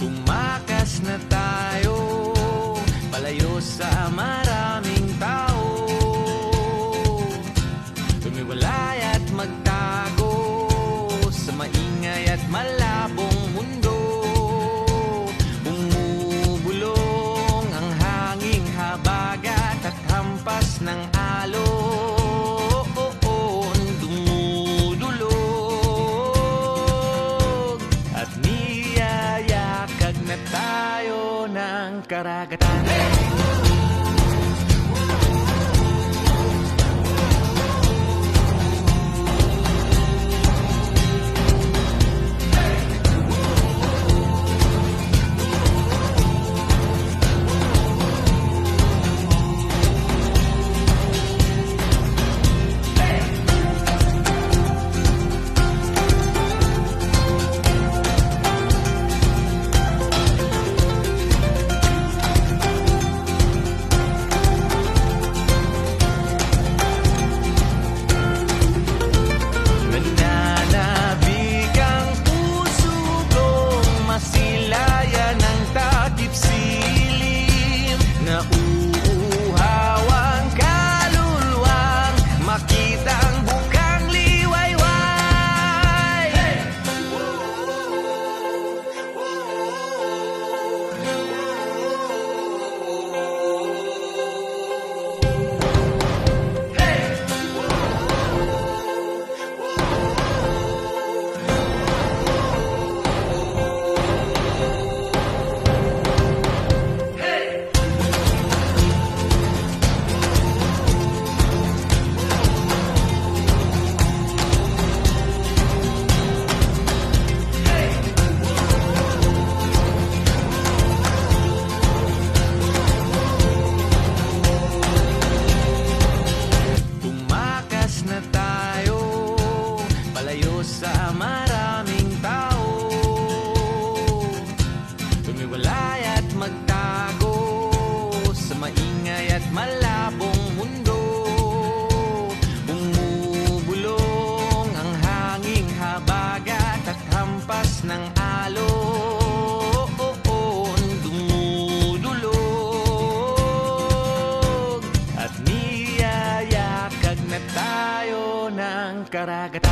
Tumakas na tayo, palayo sa maraming tao. Tumiwalay at magtago sa maingay at malabong mundo. Bumubulong ang hanging habagat at hampas ng alon. Dumudulog at niyayakag na tayo ng karagatan. Sa maraming tao, tumiwalay at magtago sa maingay at malabong mundo. Bumubulong ang hanging habagat at hampas ng alon. Dumudulog at niyayakag na tayo ng karagatan.